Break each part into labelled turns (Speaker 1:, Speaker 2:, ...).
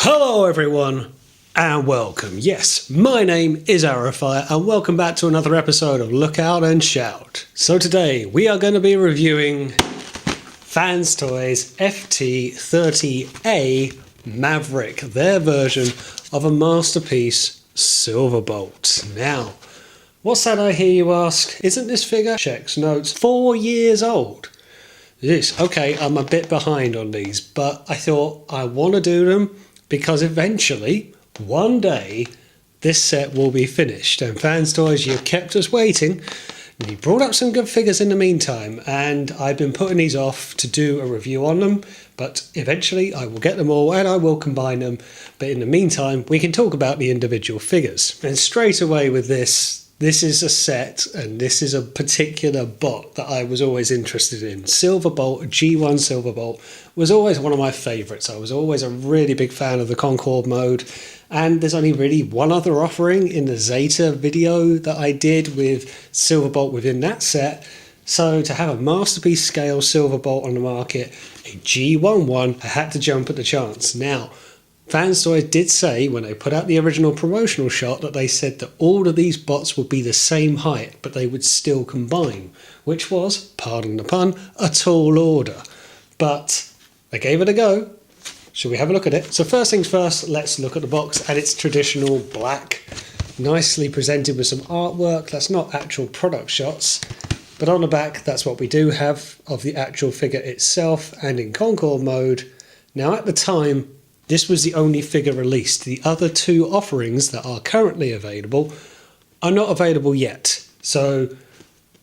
Speaker 1: Hello everyone and welcome. Yes, my name is Arrowfire and welcome back to another episode of Look Out and Shout. So today we are going to be reviewing Fanstoys FT30A Maverick, their version of a masterpiece Silverbolt. Now, what's that I hear you ask? Isn't this figure, checks notes, 4 years old? Yes, okay, I'm a bit behind on these, but I thought I want to do them because eventually, one day, this set will be finished. And Fanstoys, you've kept us waiting. You brought up some good figures in the meantime, and I've been putting these off to do a review on them, but eventually I will get them all and I will combine them. But in the meantime, we can talk about the individual figures. And straight away with this is a set and this is a particular bot that I was always interested in. Silverbolt, G1 Silverbolt, was always one of my favourites. I was always a really big fan of the Concord mode, and there's only really one other offering in the Zeta video that I did with Silverbolt within that set. So to have a masterpiece scale Silverbolt on the market, a G1 one, I had to jump at the chance. Now, Fanstoys did say when they put out the original promotional shot that they said that all of these bots would be the same height, but they would still combine, which was, pardon the pun, a tall order. But they gave it a go. Shall we have a look at it? So first things first, let's look at the box, and it's traditional black, nicely presented with some artwork. That's not actual product shots, but on the back, that's what we do have of the actual figure itself and in Concord mode. Now at the time, this was the only figure released. The other two offerings that are currently available are not available yet. So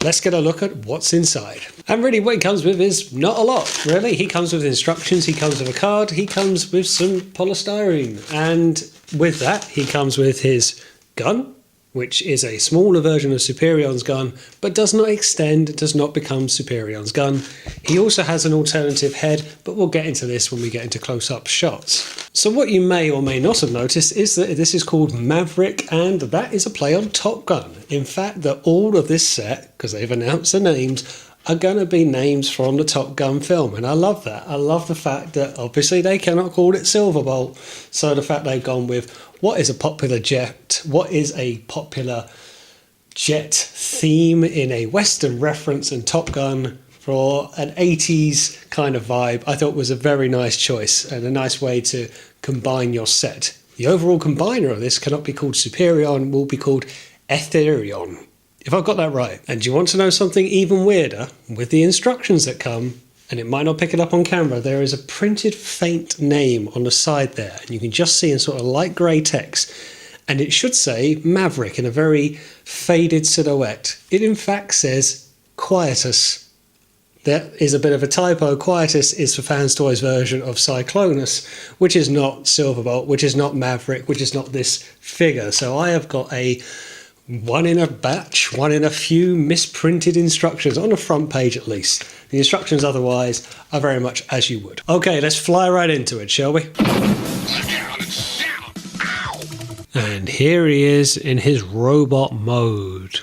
Speaker 1: let's get a look at what's inside. And really what he comes with is not a lot, really. He comes with instructions, he comes with a card, he comes with some polystyrene. And with that, he comes with his gun, which is a smaller version of Superion's gun, but does not extend, does not become Superion's gun. He also has an alternative head, but we'll get into this when we get into close-up shots. So what you may or may not have noticed is that this is called Maverick, and that is a play on Top Gun. In fact, that all of this set, because they've announced the names, are going to be names from the Top Gun film, and I love that. I love the fact that obviously they cannot call it Silverbolt, so the fact they've gone with what is a popular jet, what is a popular jet theme in a Western reference, and Top Gun for an 80s kind of vibe, I thought was a very nice choice and a nice way to combine your set. The overall combiner of this cannot be called Superion, will be called Etherion, if I've got that right. And do you want to know something even weirder? With the instructions that come, and it might not pick it up on camera, there is a printed faint name on the side there, and you can just see in sort of light grey text, and it should say Maverick in a very faded silhouette. It in fact says Quietus. That is a bit of a typo. Quietus is for Fanstoys' version of Cyclonus, which is not Silverbolt, which is not Maverick, which is not this figure. So I have got a one in a batch, one in a few misprinted instructions on the front page at least. The instructions otherwise are very much as you would. Okay, let's fly right into it, shall we? And here he is in his robot mode.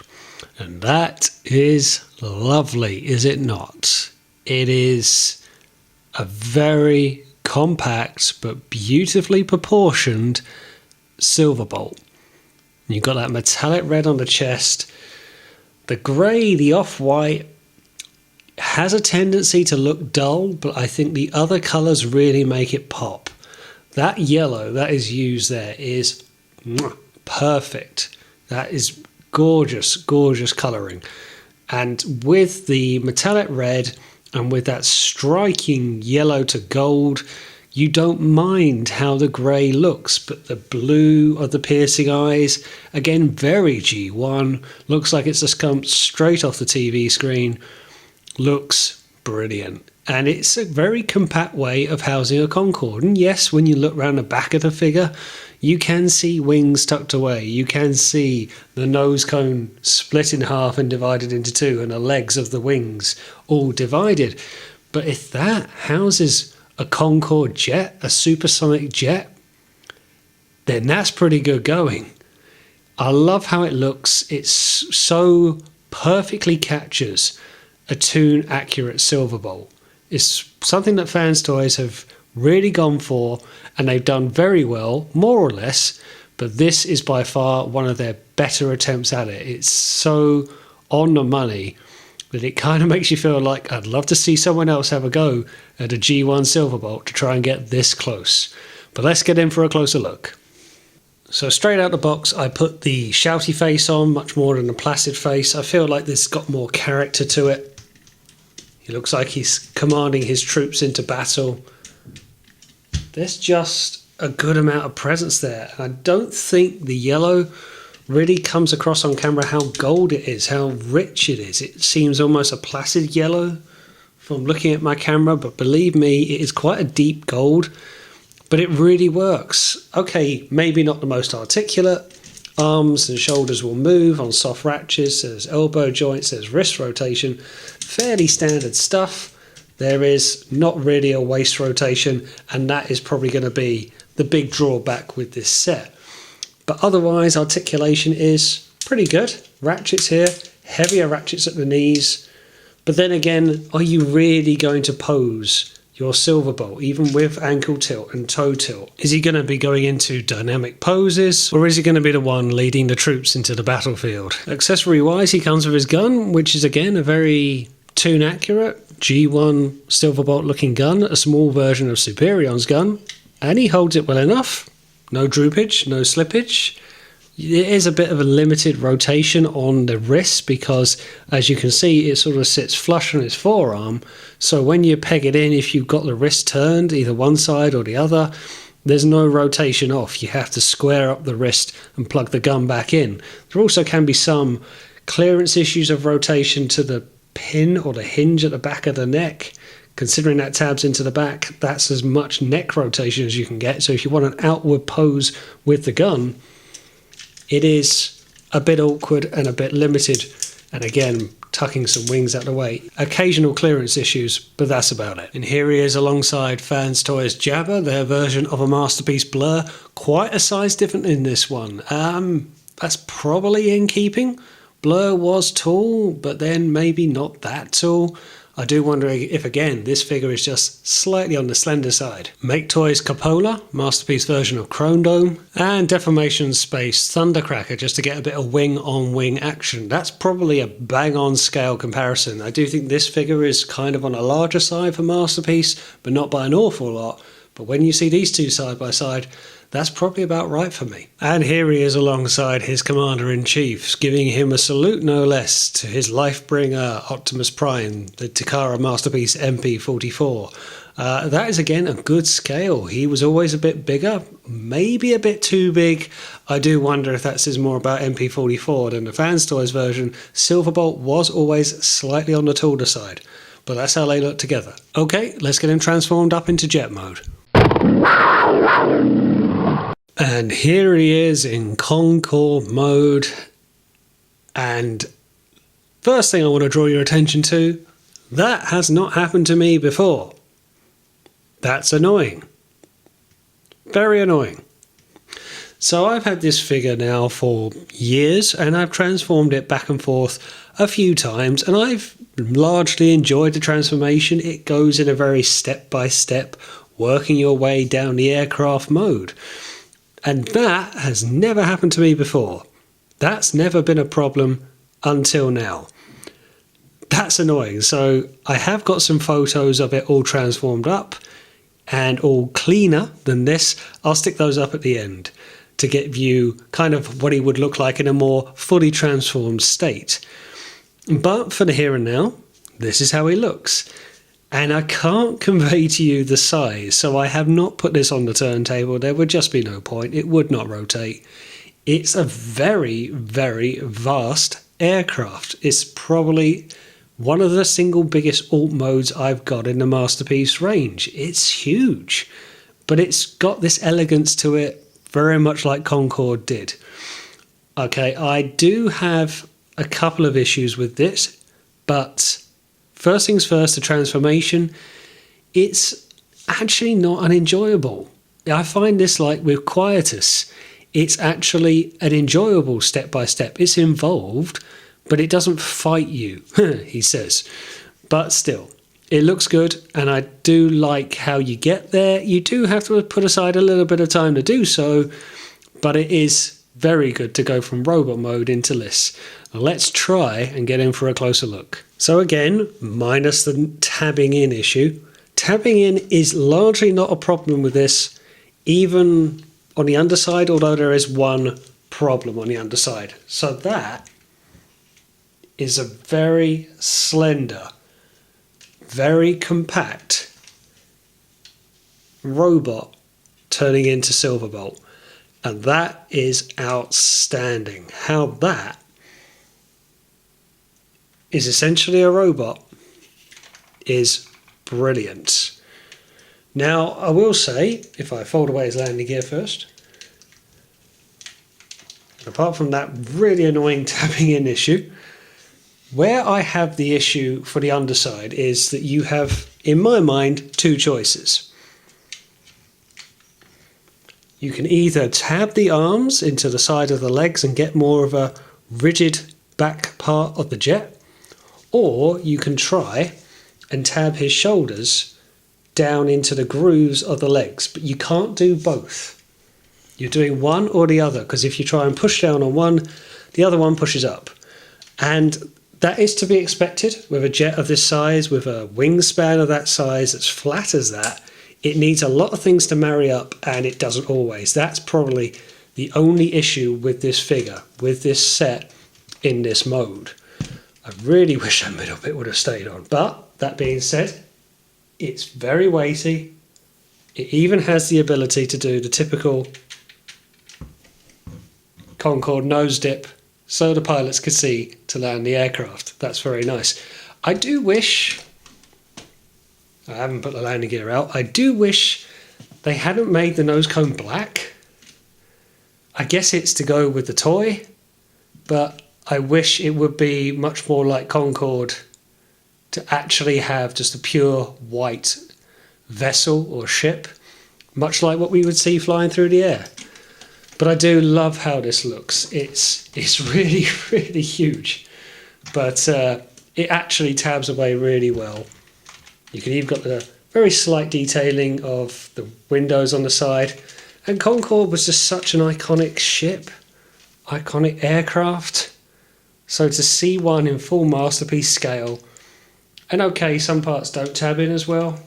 Speaker 1: And that is lovely, is it not? It is a very compact but beautifully proportioned Silverbolt. You've got that metallic red on the chest. The grey, the off-white, has a tendency to look dull, but I think the other colours really make it pop. That yellow that is used there is perfect. That is gorgeous, gorgeous colouring. And with the metallic red and with that striking yellow to gold, you don't mind how the grey looks, but the blue of the piercing eyes, again, very G1, looks like it's just come straight off the TV screen, looks brilliant. And it's a very compact way of housing a Concorde. And yes, when you look around the back of the figure, you can see wings tucked away. You can see the nose cone split in half and divided into two, and the legs of the wings all divided. But if that houses a Concorde jet, a supersonic jet, then that's pretty good going. I love how it looks. It's so perfectly captures a tune accurate Silverbolt. It's something that Fanstoys have really gone for, and they've done very well, more or less, but this is by far one of their better attempts at it. It's so on the money that it kind of makes you feel like I'd love to see someone else have a go at a G1 Silverbolt to try and get this close. But let's get in for a closer look. So straight out the box, I put the shouty face on, much more than the placid face. I feel like this got more character to it. He looks like he's commanding his troops into battle. There's just a good amount of presence there. And I don't think the yellow really comes across on camera how gold it is, how rich it is. It seems almost a placid yellow from looking at my camera, but believe me, it is quite a deep gold, but it really works. Okay, maybe not the most articulate. Arms and shoulders will move on soft ratchets, there's elbow joints, there's wrist rotation, fairly standard stuff. There is not really a waist rotation, and that is probably going to be the big drawback with this set. But otherwise, articulation is pretty good. Ratchets here, heavier ratchets at the knees. But then again, are you really going to pose your Silverbolt, even with ankle tilt and toe tilt? Is he going to be going into dynamic poses, or is he going to be the one leading the troops into the battlefield? Accessory-wise, he comes with his gun, which is again a very tune accurate G1 Silverbolt looking gun, a small version of Superion's gun, and he holds it well enough. No droopage, no slippage. There is a bit of a limited rotation on the wrist because, as you can see, it sort of sits flush on his forearm. So when you peg it in, if you've got the wrist turned either one side or the other, there's no rotation off. You have to square up the wrist and plug the gun back in. There also can be some clearance issues of rotation to the pin or the hinge at the back of the neck. Considering that tabs into the back, that's as much neck rotation as you can get. So if you want an outward pose with the gun, it is a bit awkward and a bit limited. And again, tucking some wings out the way. Occasional clearance issues, but that's about it. And here he is alongside Fanstoys Jabber, their version of a Masterpiece Blur. Quite a size different in this one. That's probably in keeping. Blur was tall, but then maybe not that tall. I do wonder if, again, this figure is just slightly on the slender side. Make Toys Cupola, Masterpiece version of Chrome Dome, and Deformation Space Thundercracker, just to get a bit of wing-on-wing action. That's probably a bang-on scale comparison. I do think this figure is kind of on a larger side for Masterpiece, but not by an awful lot. But when you see these two side by side, that's probably about right for me. And here he is alongside his Commander-in-Chief, giving him a salute no less to his life-bringer Optimus Prime, the Takara Masterpiece MP44. That is again a good scale. He was always a bit bigger, maybe a bit too big. I do wonder if that says more about MP44 than the Fanstoys version. Silverbolt was always slightly on the taller side, but that's how they look together. Okay, let's get him transformed up into jet mode. And here he is in Concord mode. And first thing I want to draw your attention to, that has not happened to me before. That's annoying. Very annoying. So I've had this figure now for years, and I've transformed it back and forth a few times, and I've largely enjoyed the transformation. It goes in a very step-by-step, working your way down the aircraft mode. And that has never happened to me before. That's never been a problem until now. That's annoying. So I have got some photos of it all transformed up and all cleaner than this. I'll stick those up at the end to give you kind of what he would look like in a more fully transformed state. But for the here and now, this is how he looks. And I can't convey to you the size, so I have not put this on the turntable. There would just be no point. It would not rotate. It's a very, very vast aircraft. It's probably one of the single biggest alt modes I've got in the Masterpiece range. It's huge, but it's got this elegance to it, very much like Concorde did. Okay, I do have a couple of issues with this, but first things first, the transformation, it's actually not unenjoyable. I find this like with Quietus. It's actually an enjoyable step-by-step. It's involved, but it doesn't fight you, he says. But still, It looks good, and I do like how you get there. You do have to put aside a little bit of time to do so, but it is very good to go from robot mode into this. Let's try and get in for a closer look. So again, minus the tabbing in issue. Tabbing in is largely not a problem with this, even on the underside, although there is one problem on the underside. So that is a very slender, very compact robot turning into Silverbolt. And that is outstanding. How that is essentially a robot is brilliant. Now, I will say, if I fold away his landing gear first, apart from that really annoying tapping in issue, where I have the issue for the underside is that you have, in my mind, two choices. You can either tab the arms into the side of the legs and get more of a rigid back part of the jet, or you can try and tab his shoulders down into the grooves of the legs, but you can't do both. You're doing one or the other, because if you try and push down on one, the other one pushes up. And that is to be expected with a jet of this size, with a wingspan of that size that's flat as that. It needs a lot of things to marry up, and it doesn't always. That's probably the only issue with this figure, with this set in this mode. I really wish that middle bit would have stayed on. But that being said, it's very weighty. It even has the ability to do the typical Concorde nose dip so the pilots could see to land the aircraft. That's very nice. I do wish, I haven't put the landing gear out, I do wish they hadn't made the nose cone black. I guess it's to go with the toy, but I wish it would be much more like Concorde to actually have just a pure white vessel or ship, much like what we would see flying through the air. But I do love how this looks. It's really, really huge, but it actually tabs away really well. You can even got the very slight detailing of the windows on the side. And Concorde was just such an iconic ship, iconic aircraft. So to see one in full masterpiece scale, and okay, some parts don't tab in as well,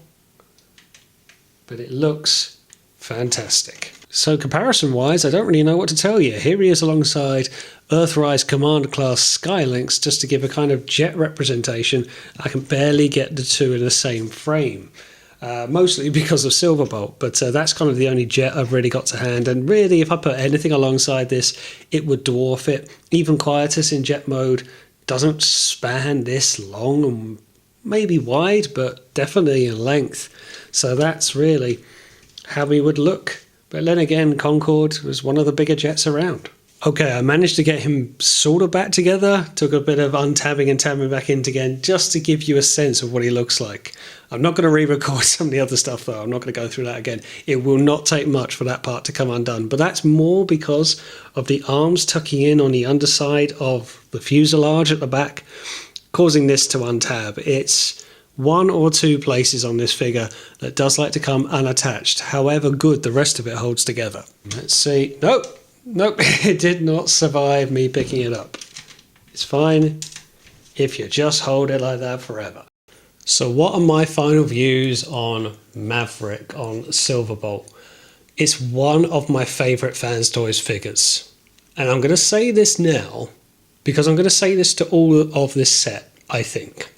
Speaker 1: but it looks fantastic. So comparison wise, I don't really know what to tell you. Here he is alongside Earthrise Commander Class Skylynx, just to give a kind of jet representation. I can barely get the two in the same frame. Mostly because of Silverbolt, but that's kind of the only jet I've really got to hand, and really if I put anything alongside this it would dwarf it. Even Quietus in jet mode doesn't span this long and maybe wide, but definitely in length, so that's really how we would look. But then again, Concorde was one of the bigger jets around. Okay, I managed to get him sort of back together, took a bit of untabbing and tabbing back in again, just to give you a sense of what he looks like. I'm not going to re-record some of the other stuff though, I'm not going to go through that again. It will not take much for that part to come undone, but that's more because of the arms tucking in on the underside of the fuselage at the back, causing this to untab. It's one or two places on this figure that does like to come unattached, however good the rest of it holds together. Let's see, nope, it did not survive me picking it up. It's fine if you just hold it like that forever. So what are my final views on Maverick, on Silverbolt? It's one of my favourite Fanstoys figures. And I'm going to say this now, because I'm going to say this to all of this set, I think.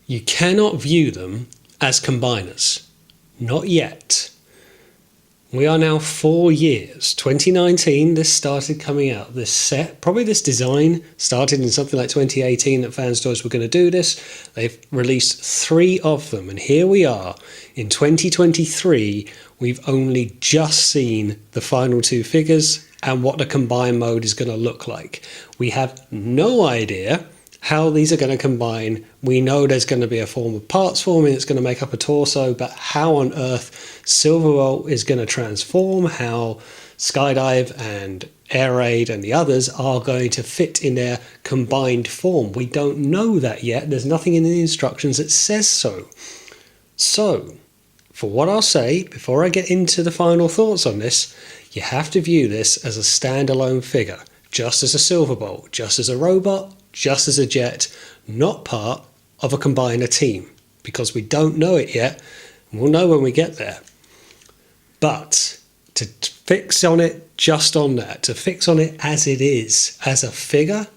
Speaker 1: You cannot view them as combiners. Not yet. We are now 4 years. 2019, this started coming out. This set, probably this design, started in something like 2018 that Fanstoys were going to do this. They've released 3 of them, and here we are. In 2023, we've only just seen the final 2 figures and what the combined mode is going to look like. We have no idea how these are going to combine. We know there's going to be a form of parts forming that's going to make up a torso, but how on earth Silverbolt is going to transform, how Skydive and Air Raid and the others are going to fit in their combined form. We don't know that yet. There's nothing in the instructions that says so. So, for what I'll say, before I get into the final thoughts on this, you have to view this as a standalone figure, just as a Silverbolt, just as a robot, just as a jet, not part of a combiner team, because we don't know it yet. We'll know when we get there. But to fix on it just on that, to fix on it as it is, as a figure,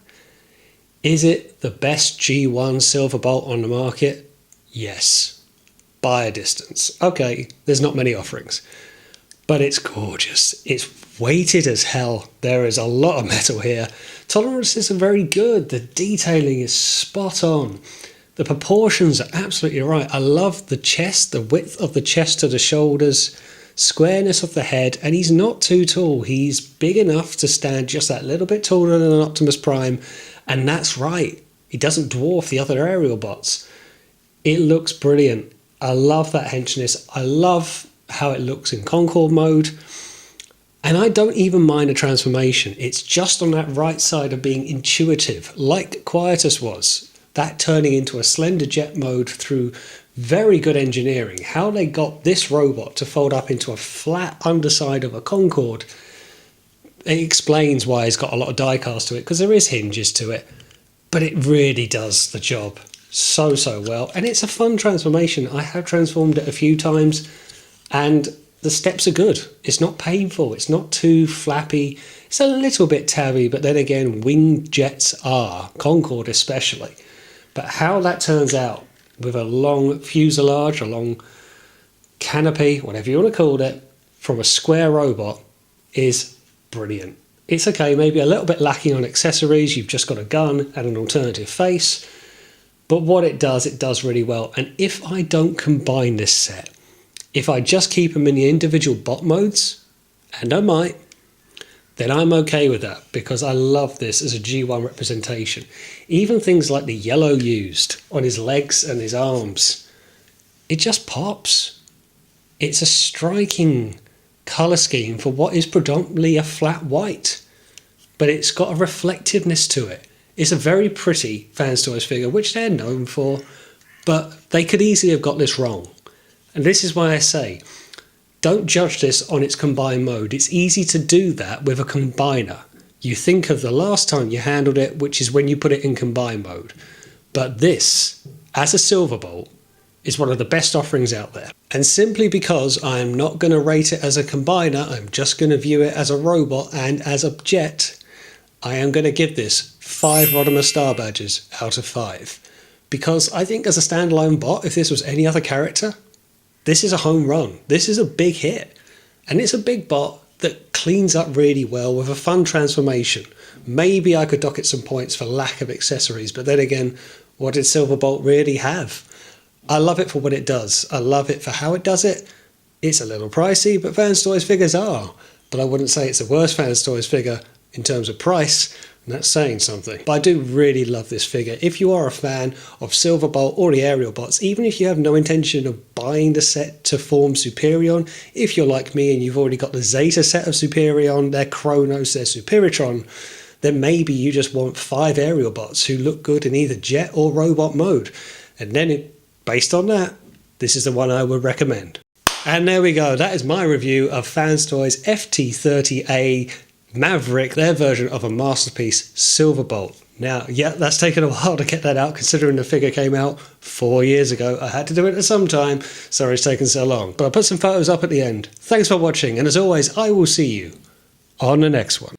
Speaker 1: is it the best G1 Silverbolt on the market? Yes, by a distance. Okay, there's not many offerings, but it's gorgeous. It's weighted as hell. There is a lot of metal here. Tolerances are very good. The detailing is spot on. The proportions are absolutely right. I love the chest, the width of the chest to the shoulders, squareness of the head, and he's not too tall. He's big enough to stand just that little bit taller than an Optimus Prime, and that's right. He doesn't dwarf the other aerial bots. It looks brilliant. I love that henchness. I love how it looks in Concord mode, and I don't even mind a transformation. It's just on that right side of being intuitive, like Quietus was. That turning into a slender jet mode through very good engineering. How they got this robot to fold up into a flat underside of a Concorde, it explains why it's got a lot of die-cast to it, because there is hinges to it, but it really does the job so well, and it's a fun transformation. I have transformed it a few times, and the steps are good. It's not painful, it's not too flappy, it's a little bit tabby, but then again, winged jets are, Concorde especially. But how that turns out with a long fuselage, a long canopy, whatever you want to call it, from a square robot is brilliant. It's okay, maybe a little bit lacking on accessories. You've just got a gun and an alternative face. But what it does really well. And if I don't combine this set, if I just keep them in the individual bot modes, and I might, then I'm okay with that, because I love this as a G1 representation. Even things like the yellow used on his legs and his arms, it just pops. It's a striking colour scheme for what is predominantly a flat white, but it's got a reflectiveness to it. It's a very pretty Fanstoys figure, which they're known for, but they could easily have got this wrong. And this is why I say, don't judge this on its combined mode. It's easy to do that with a combiner. You think of the last time you handled it, which is when you put it in combine mode. But this, as a Silverbolt, is one of the best offerings out there. And simply because I am not going to rate it as a combiner, I'm just going to view it as a robot and as a jet, I am going to give this 5 Rodimus Star Badges out of 5. Because I think as a standalone bot, if this was any other character, this is a home run. This is a big hit. And it's a big bot that cleans up really well with a fun transformation. Maybe I could dock it some points for lack of accessories, but then again, what did Silverbolt really have? I love it for what it does. I love it for how it does it. It's a little pricey, but Fanstoys figures are. But I wouldn't say it's the worst Fanstoys figure in terms of price, and that's saying something. But I do really love this figure. If you are a fan of Silverbolt or the aerial bots, even if you have no intention of buying the set to form Superion, if you're like me and you've already got the Zeta set of Superion, their Kronos, their Superitron, then maybe you just want 5 aerial bots who look good in either jet or robot mode. And then based on that, this is the one I would recommend. And there we go. That is my review of Fanstoys FT30A Maverick, their version of a masterpiece Silverbolt. Now, yeah, that's taken a while to get that out, considering the figure came out 4 years ago. I had to do it at some time, sorry it's taken so long. But I'll put some photos up at the end. Thanks for watching, and as always, I will see you on the next one.